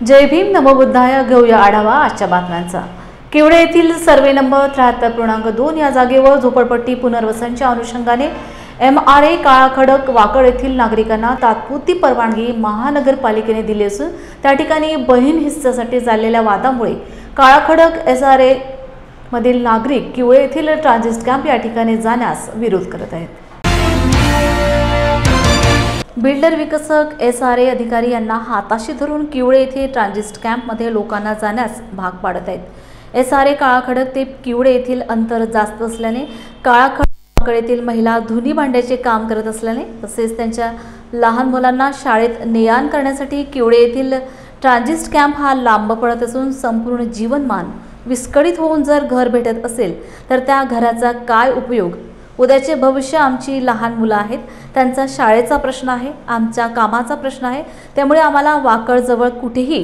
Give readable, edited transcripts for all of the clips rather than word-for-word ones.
जय भीम नमो बुद्धाय। घेऊया आढावा आजच्या बातम्यांचा। किवडे येथील सर्वे नंबर 73.2 या जागेवर झोपडपट्टी पुनर्वसनच्या अनुषंगाने MRA काळा खडक वाकड येथील नागरिकांना तात्पुरती परवानगी महानगरपालिकेने दिली असून त्या ठिकाणी बहीण हिस्सासाठी झालेल्या वादामुळे काळा खडक SRA मधील नागरिक किवडे येथील ट्रान्झिट कॅम्प या ठिकाणी जाण्यास विरोध करत आहेत। बिल्डर विकसक SRA अधिकारी यांना हाताशी धरून किवडे येथे ट्रान्झिट कॅम्पमध्ये लोकांना जाण्यास भाग पाडत आहेत। SRA काळा खडक ते किवडे येथील अंतर जास्त असल्याने काळा खडक येथील महिला धुनी भांड्याचे काम करत असल्याने तसेच त्यांच्या लहान मुलांना शाळेत ने-आण करण्यासाठी किवडे येथील ट्रान्झिट कॅम्प हा लांब पडत असून संपूर्ण जीवनमान विस्कळीत होऊन जर घर भेटत असेल तर त्या घराचा काय उपयोग। उद्याचे भविष्य आमची लहान मुलं आहेत, त्यांचा शाळेचा प्रश्न आहे, आमच्या कामाचा प्रश्न आहे। त्यामुळे आम्हाला वाकड जवळ कुठेही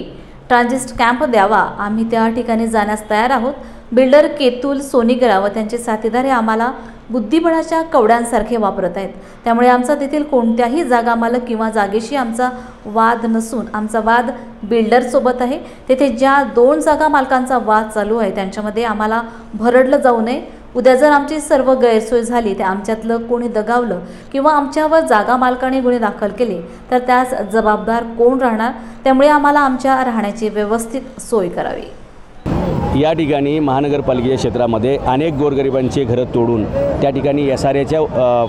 ट्रान्झिट कॅम्प द्यावा, आम्ही त्या ठिकाणी जाण्यास तयार आहोत। बिल्डर केतुल सोनीगरा व त्यांचे साथीदार हे आम्हाला बुद्धिबळाच्या कवड्यांसारखे वापरत आहेत। त्यामुळे आमचा तेथील कोणत्याही जागा मालक किंवा जागेशी आमचा वाद नसून आमचा वाद बिल्डर सोबत आहे। तेथे ज्या 2 जागा मालकांचा वाद चालू आहे त्यांच्यामध्ये आम्हाला भरडलं जाऊ नये। उद्या जर आमची सर्व गैरसोय झाली तर आमच्यातलं कोणी दगावलं किंवा आमच्यावर जागा मालकाने गुन्हे दाखल केले तर त्यास जबाबदार कोण राहणार। त्यामुळे आम्हाला आमच्या राहण्याची व्यवस्थित सोय करावी। या ठिकाणी महानगरपालिकेच्या क्षेत्रामध्ये अनेक गोरगरिबांचे घरं तोडून त्या ठिकाणी SRAच्या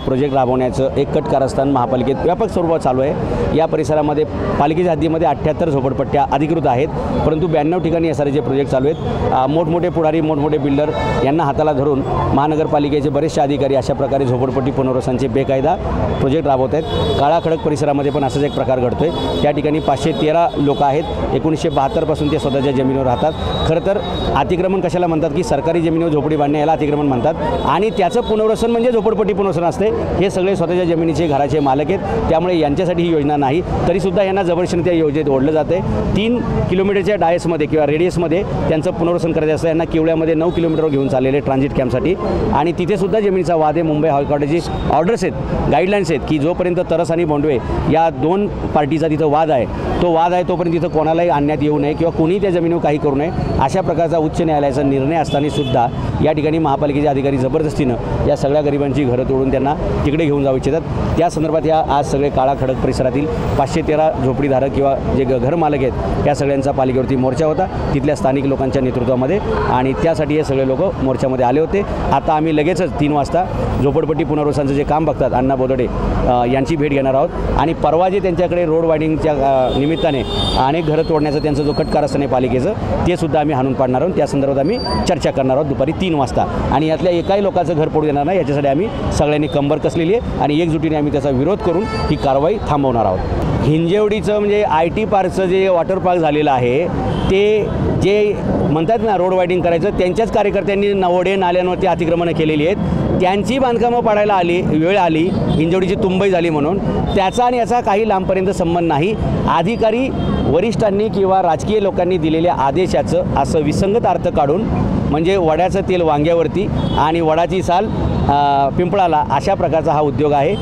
प्रोजेक्ट राबवण्याचं एक कट कारस्थान महापालिकेत व्यापक स्वरूपात चालू आहे। या परिसरामध्ये पालिकेच्या हद्दीमध्ये 78 झोपडपट्ट्या अधिकृत आहेत, परंतु 92 ठिकाणी SRAचे प्रोजेक्ट चालू आहेत। मोठमोठे पुढारी मोठमोठे बिल्डर यांना हाताला धरून महानगरपालिकेचे बरेचसे अधिकारी अशा प्रकारे झोपडपट्टी पुनर्वसनाचे बेकायदा प्रोजेक्ट राबवत आहेत। काळा खडक परिसरामध्ये पण असाच एक प्रकार घडतोय। त्या ठिकाणी 513 लोक आहेत। 1972 पासून ते स्वतःच्या जमिनीवर राहतात। खरं तर अतिक्रमण कशाला म्हणतात की सरकारी जमिनीवर झोपडी बांधणे याला अतिक्रमण म्हणतात आणि त्याचं पुनर्वसन म्हणजे झोपडपट्टी पुनर्वसन असते। हे सगळे स्वतःच्या जमिनीचे घराचे मालक आहेत, त्यामुळे यांच्यासाठी ही योजना नाही। तरीसुद्धा यांना जबरदस्तीने त्या योजनेत ओढलं जाते। 3 किलोमीटरच्या डायसमध्ये किंवा रेडियसमध्ये त्यांचं पुनर्वसन करायचं असतं। यांना किवड्यामध्ये 9 किलोमीटरवर घेऊन चाललेले ट्रान्झिट कॅम्पसाठी आणि तिथे सुद्धा जमिनीचा वाद आहे। मुंबई हायकोर्टाची ऑर्डर्स आहेत, गाईडलाईन्स आहेत की जोपर्यंत तरस आणि बोंडवे या 2 पार्टीचा तिथं वाद आहे तोपर्यंत तिथं कोणालाही आणण्यात येऊ नये किंवा कोणी त्या जमिनीवर काही करू नये अशा प्रकारचा उच्च न्यायालयाचा निर्णय असताना सुद्धा या ठिकाणी महापालिकेचे अधिकारी जबरदस्तीनं या सगळ्या गरिबांची घरं तोडून त्यांना तिकडे घेऊन जाऊ इच्छितात। त्या संदर्भात या आज सगळे काळा खडक परिसरातील 513 झोपडीधारक किंवा जे घर मालक आहेत या सगळ्यांचा पालिकेवरती मोर्चा होता तिथल्या स्थानिक लोकांच्या नेतृत्वामध्ये आणि त्यासाठी हे सगळे लोक मोर्चामध्ये आले होते। आता आम्ही लगेचच 3 वाजता झोपडपट्टी पुनर्वसनाचं जे काम बघतात अण्णा बोदडे यांची भेट घेणार आहोत आणि परवा जे त्यांच्याकडे रोड वायडिंगच्या निमित्ताने अनेक घरं तोडण्याचं त्यांचं जो कट कारस्थान आहे पालिकेचं ते सुद्धा आम्ही हाणून पाडणार आहोत। त्या संदर्भात आम्ही चर्चा करणार आहोत दुपारी 3 वाजता आणि यातल्या एकाही लोकांचं घर पडू देणार नाही याच्यासाठी आम्ही सगळ्यांनी कंबर कसलेली आहे आणि एकजुटीने आम्ही त्याचा विरोध करून ही कारवाई थांबवणार आहोत। हिंजेवडीचं म्हणजे IT पार्कचं जे वॉटर पार्क झालेलं आहे ते जे म्हणतात ना रोड वायडिंग करायचं त्यांच्याच कार्यकर्त्यांनी नवडे नाल्यांवरती अतिक्रमणं केलेली आहेत। त्यांची बांधकामं पाडायला वेळ आली, हिंजेवडीची तुंबई झाली म्हणून त्याचा आणि याचा काही लांबपर्यंत संबंध नाही। अधिकारी वरिष्ठांनी किंवा राजकीय लोकांनी दिलेल्या आदेशाचं असं विसंगत अर्थ काढून म्हणजे वड्याचं तेल वांग्यावरती आणि वडाची साल पिंपळाला अशा प्रकारचा हा उद्योग आहे।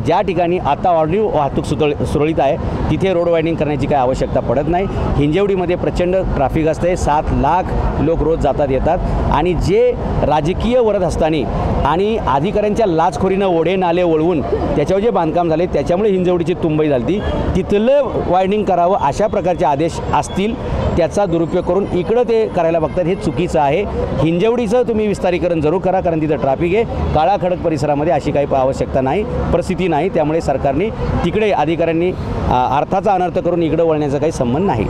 ज्या ठिकाणी आता ऑलरेडी वाहतूक सुरळीत आहे तिथे रोड वायडिंग करण्याची काही आवश्यकता पडत नाही। हिंजेवडीमध्ये प्रचंड ट्रॅफिक असते, 7 लाख लोक रोज जातात येतात आणि जे राजकीय वरद असताना आणि अधिकाऱ्यांच्या लाचखोरीनं ओढे नाले वळवून त्याच्यावर जे बांधकाम झाले त्याच्यामुळे हिंजेवडीची तुंबई झाली तिथलं वायडिंग करावं अशा प्रकारचे आदेश असतील त्याचा दुरुपयोग करून इकडं ते करायला बघतात, हे चुकीचं आहे। हिंजेवडीचं तुम्ही विस्तारीकरण जरूर करा कारण तिथं ट्रॅफिक आहे। काळा खडक परिसरामध्ये अशी काही आवश्यकता नाही, परिस्थिती नाही, त्यामुळे सरकारने तिकडे अधिकाऱ्यांनी अर्थाचा अनर्थ करून इकडं वळण्याचा काही संबंध नाही।